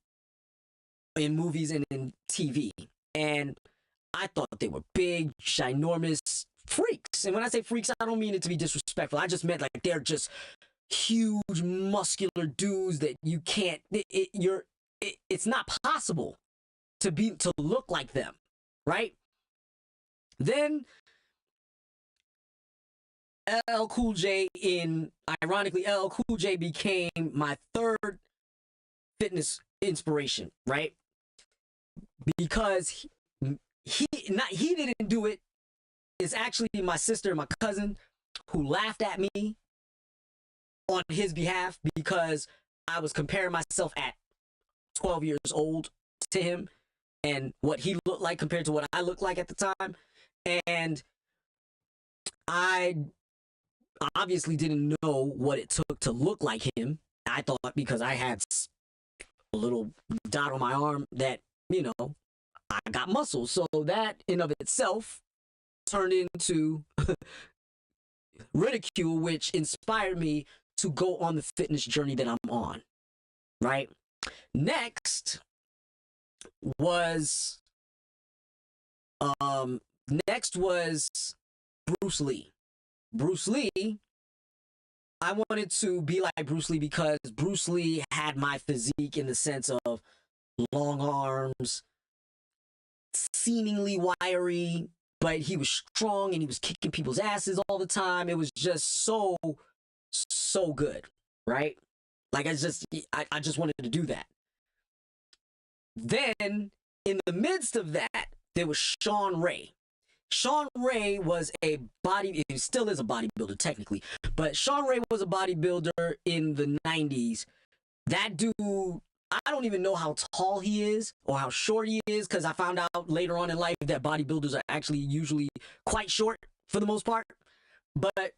in movies and in TV. And I thought they were big, ginormous freaks. And when I say freaks, I don't mean it to be disrespectful. I just meant like they're just huge, muscular dudes that you can't, it's not possible to look like them, right? Then LL Cool J ironically, LL Cool J became my third fitness inspiration, right? Because he didn't do it. It's actually my sister and my cousin who laughed at me on his behalf because I was comparing myself at 12 years old to him and what he looked like compared to what I looked like at the time. And I obviously didn't know what it took to look like him. I thought because I had a little dot on my arm that, you know, I got muscles. So that in of itself turned into ridicule, which inspired me to go on the fitness journey that I'm on, right? Next was Bruce Lee. Bruce Lee, I wanted to be like Bruce Lee because Bruce Lee had my physique in the sense of long arms, seemingly wiry, but he was strong and he was kicking people's asses all the time. It was just so good, right? Like I just wanted to do that. Then in the midst of that, there was Sean Ray. Sean Ray was he still is a bodybuilder technically, but Sean Ray was a bodybuilder in the 90s. That dude, I don't even know how tall he is or how short he is, because I found out later on in life that bodybuilders are actually usually quite short for the most part. But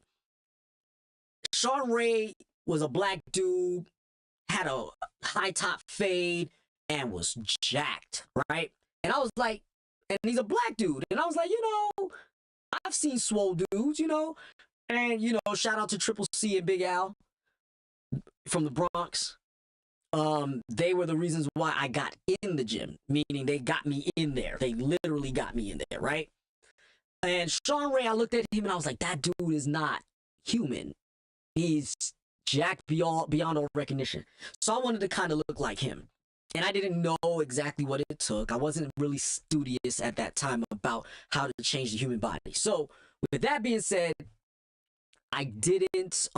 Sean Ray was a black dude, had a high top fade, and was jacked, right? And I was like, and he's a black dude. And I was like, I've seen swole dudes, and, shout out to Triple C and Big Al from the Bronx. They were the reasons why I got in the gym, meaning they got me in there. They literally got me in there, right? And Sean Ray, I looked at him and I was like, that dude is not human. He's jacked beyond all recognition. So I wanted to kind of look like him. And I didn't know exactly what it took. I wasn't really studious at that time about how to change the human body. So with that being said, I didn't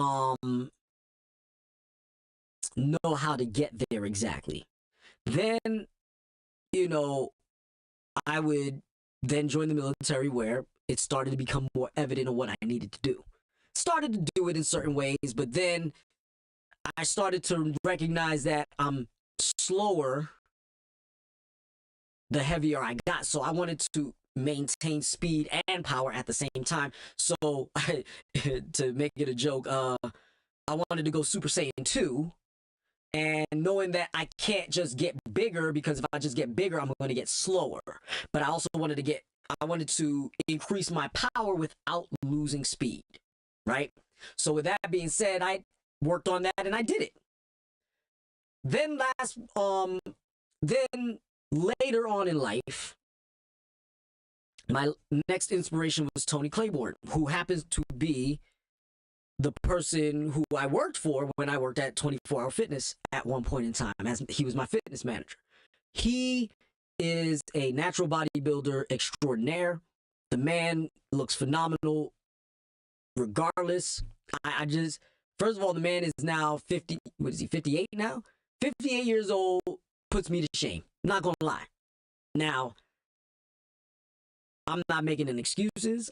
know how to get there exactly. Then, I would then join the military, where it started to become more evident of what I needed to do. Started to do it in certain ways, but then I started to recognize that I'm slower the heavier I got. So I wanted to maintain speed and power at the same time. So to make it a joke, I wanted to go Super Saiyan 2, and knowing that I can't just get bigger, because if I just get bigger, I'm going to get slower. But I also wanted to increase my power without losing speed, right? So with that being said, I worked on that and I did it. Then later on in life, my next inspiration was Tony Claiborne, who happens to be the person who I worked for when I worked at 24 Hour Fitness at one point in time, as he was my fitness manager. He is a natural bodybuilder extraordinaire. The man looks phenomenal regardless. First of all, the man is now 50, what is he, 58 now? 58 years old, puts me to shame. Not gonna lie. Now, I'm not making any excuses.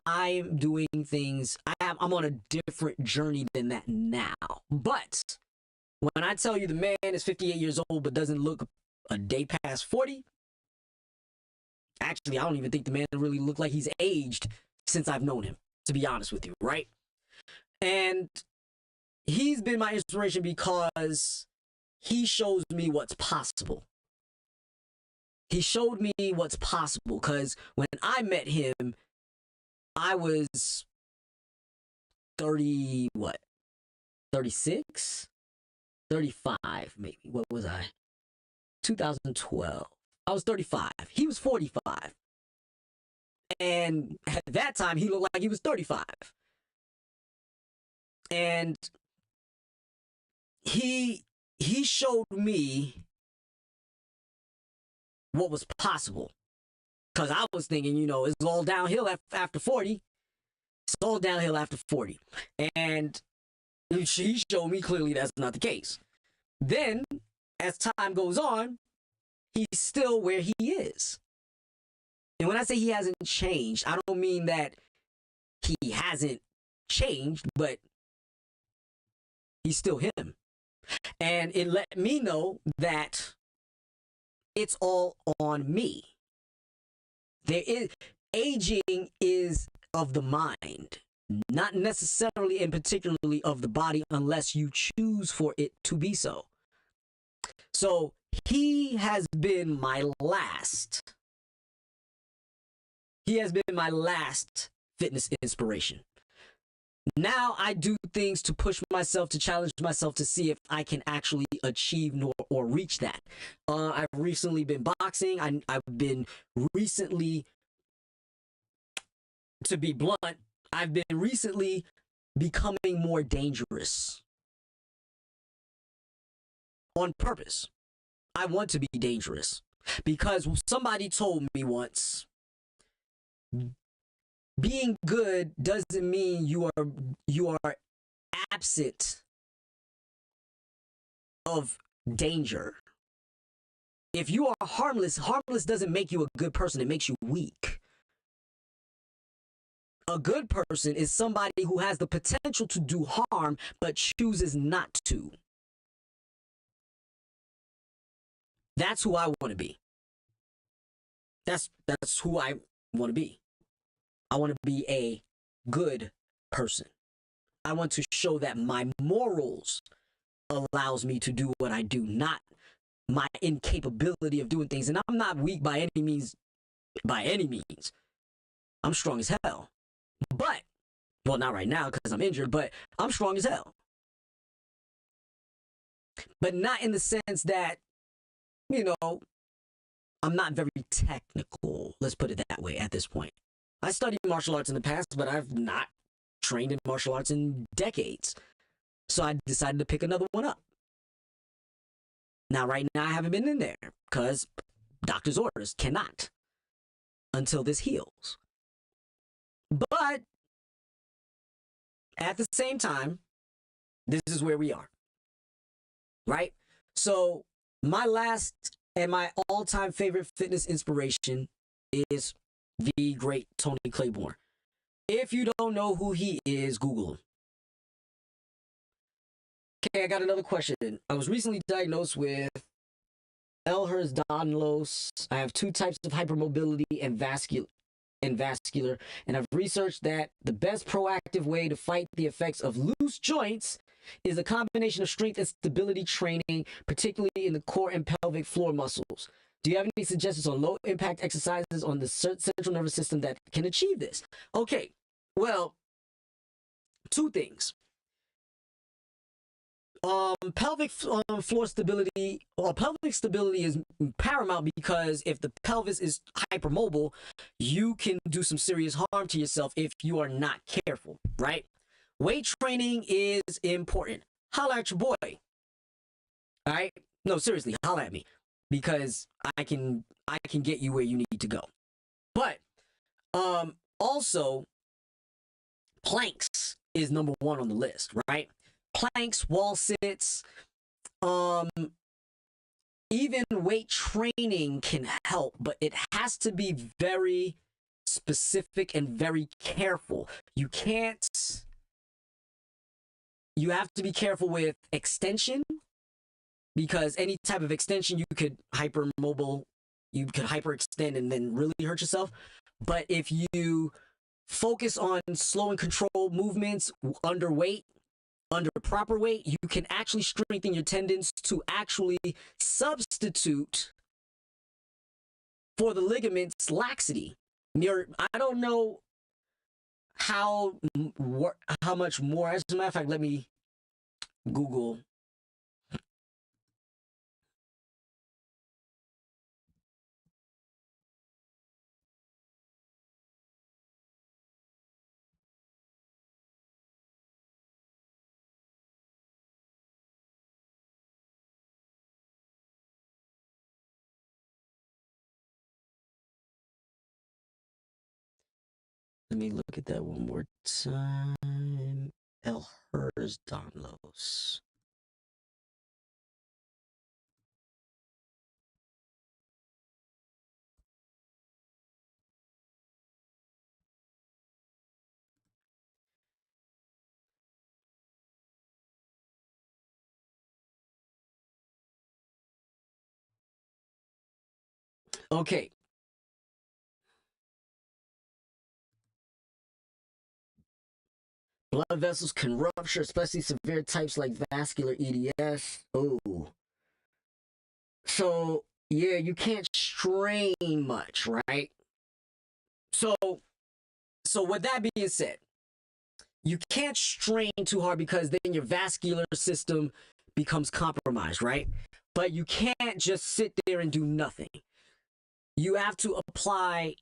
I'm doing things, I'm on a different journey than that now. But when I tell you the man is 58 years old but doesn't look a day past 40, actually, I don't even think the man really looked like he's aged since I've known him, to be honest with you, right? And he's been my inspiration because he shows me what's possible. He showed me what's possible, because when I met him, I was 30, 36? 35, maybe. What was I? 2012. I was 35. He was 45. And at that time, he looked like he was 35. And he showed me what was possible. Because I was thinking, it's all downhill after 40. It's all downhill after 40. And he showed me clearly that's not the case. Then, as time goes on, he's still where he is. And when I say he hasn't changed, I don't mean that he hasn't changed, but he's still him. And it let me know that it's all on me. Aging is of the mind, not necessarily and particularly of the body, unless you choose for it to be so. So he has been my last fitness inspiration. Now I do things to push myself, to challenge myself, to see if I can actually achieve or reach that. I've recently been boxing. I've been recently, to be blunt, I've been recently becoming more dangerous. On purpose. I want to be dangerous. Because somebody told me once, being good doesn't mean you are absent of danger. If you are harmless doesn't make you a good person, it makes you weak. A good person is somebody who has the potential to do harm but chooses not to. That's who I want to be. That's who I want to be. I want to be a good person. I want to show that my morals allows me to do what I do, not my incapability of doing things. And I'm not weak by any means. By any means, I'm strong as hell. But, well, not right now because I'm injured, but I'm strong as hell. But not in the sense that, you know, I'm not very technical. Let's put it that way at this point. I studied martial arts in the past, but I've not trained in martial arts in decades. So I decided to pick another one up. Now, right now, I haven't been in there because doctor's orders cannot until this heals. But at the same time, this is where we are. Right? So my last and my all-time favorite fitness inspiration is the great Tony Claiborne. If you don't know who he is, Google him. Okay, I got another question. I was recently diagnosed with Ehlers-Danlos. I have 2 types of hypermobility and vascular, and I've researched that the best proactive way to fight the effects of loose joints is a combination of strength and stability training, particularly in the core and pelvic floor muscles. Do you have any suggestions on low-impact exercises on the central nervous system that can achieve this? Okay, well, 2 things. Pelvic floor stability, or pelvic stability is paramount because if the pelvis is hypermobile, you can do some serious harm to yourself if you are not careful, right? Weight training is important. Holla at your boy. All right? No, seriously, holla at me because I can get you where you need to go. But also planks is number 1 on the list, right? Planks, wall sits, even weight training can help, but it has to be very specific and very careful. You have to be careful with extension because any type of extension you could hyperextend and then really hurt yourself. But if you focus on slow and controlled movements under weight, under proper weight, you can actually strengthen your tendons to actually substitute for the ligaments laxity. I don't know how much more. As a matter of fact, let me Google. Let me look at that one more time. Ehlers-Danlos. Okay. Blood vessels can rupture, especially severe types like vascular EDS. Oh. So, yeah, you can't strain much, right? So with that being said, you can't strain too hard because then your vascular system becomes compromised, right? But you can't just sit there and do nothing. You have to apply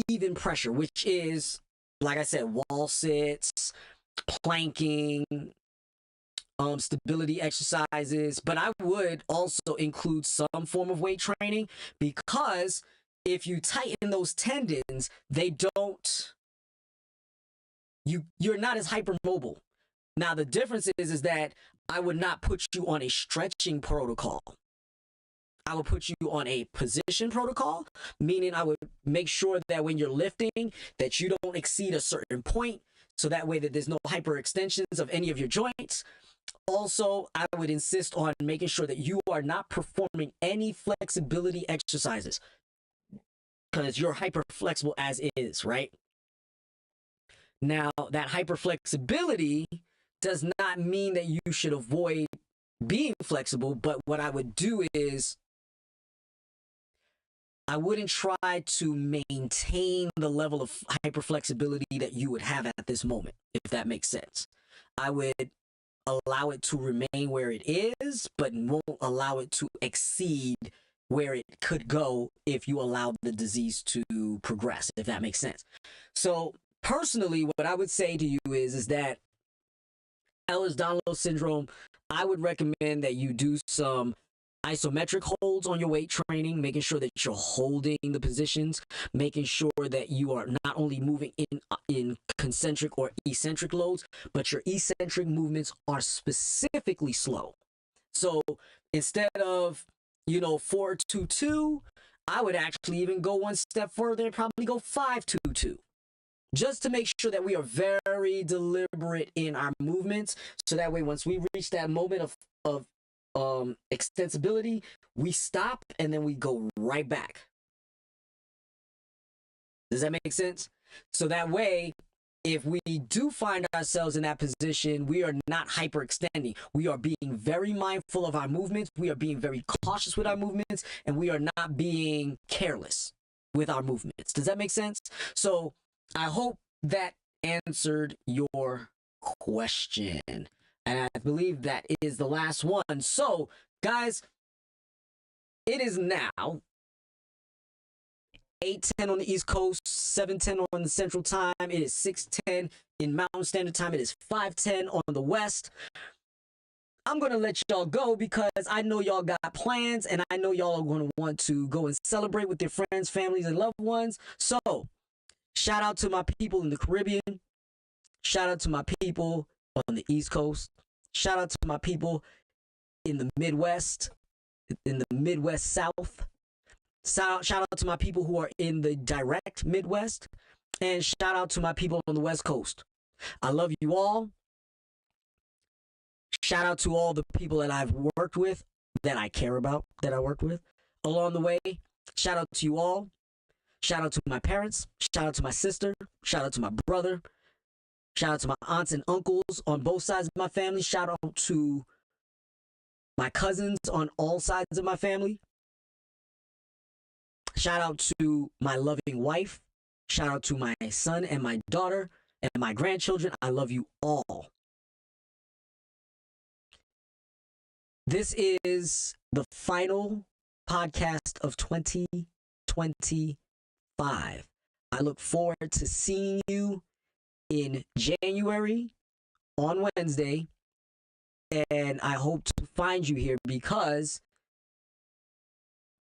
even pressure, which is, like I said, wall sits, planking, stability exercises. But I would also include some form of weight training because if you tighten those tendons, you're not as hypermobile. Now, the difference is that I would not put you on a stretching protocol. I would put you on a position protocol, meaning I would make sure that when you're lifting that you don't exceed a certain point, so that way that there's no hyperextensions of any of your joints. Also, I would insist on making sure that you are not performing any flexibility exercises because you're hyper flexible as is, right? Now, that hyperflexibility does not mean that you should avoid being flexible, but what I would do is I wouldn't try to maintain the level of hyperflexibility that you would have at this moment, if that makes sense. I would allow it to remain where it is, but won't allow it to exceed where it could go if you allow the disease to progress, if that makes sense. So personally, what I would say to you is that Ehlers-Danlos syndrome, I would recommend that you do some isometric holds on your weight training, making sure that you're holding the positions, making sure that you are not only moving in concentric or eccentric loads, but your eccentric movements are specifically slow. So instead of, 4-2-2, I would actually even go one step further and probably go 5-2-2. Just to make sure that we are very deliberate in our movements, so that way once we reach that moment of extensibility, we stop and then we go right back. Does that make sense? So that way, if we do find ourselves in that position, we are not hyperextending. We are being very mindful of our movements. We are being very cautious with our movements, and we are not being careless with our movements. Does that make sense? So I hope that answered your question. And I believe that is the last one. So, guys, it is now 8:10 on the East Coast, 7:10 on the Central Time. It is 6:10 in Mountain Standard Time. It is 5:10 on the West. I'm going to let y'all go because I know y'all got plans, and I know y'all are going to want to go and celebrate with their friends, families, and loved ones. So, shout out to my people in the Caribbean. Shout out to my people on the East Coast. Shout out to my people in the Midwest, in the Midwest South. Shout out to my people who are in the direct Midwest. And shout out to my people on the West Coast. I love you all. Shout out to all the people that I've worked with, that I care about, that I work with along the way. Shout out to you all. Shout out to my parents. Shout out to my sister. Shout out to my brother. Shout out to my aunts and uncles on both sides of my family. Shout out to my cousins on all sides of my family. Shout out to my loving wife. Shout out to my son and my daughter and my grandchildren. I love you all. This is the final podcast of 2025. I look forward to seeing you in January on Wednesday, and I hope to find you here because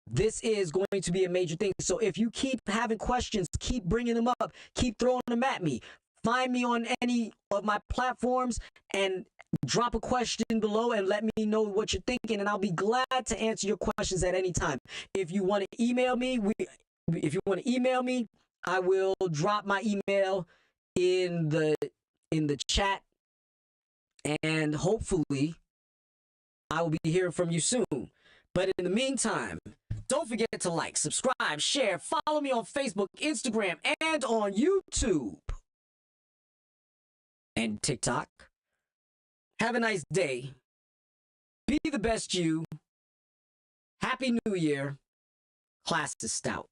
this is going to be a major thing. So if you keep having questions, keep bringing them up, keep throwing them at me. Find me on any of my platforms and drop a question below and let me know what you're thinking, and I'll be glad to answer your questions at any time. If you want to email me, I will drop my email in the chat, and hopefully I will be hearing from you soon. But in the meantime, don't forget to like, subscribe, share, follow me on Facebook, Instagram, and on YouTube and TikTok. Have a nice day. Be the best you. Happy New Year. Class is Stoutt.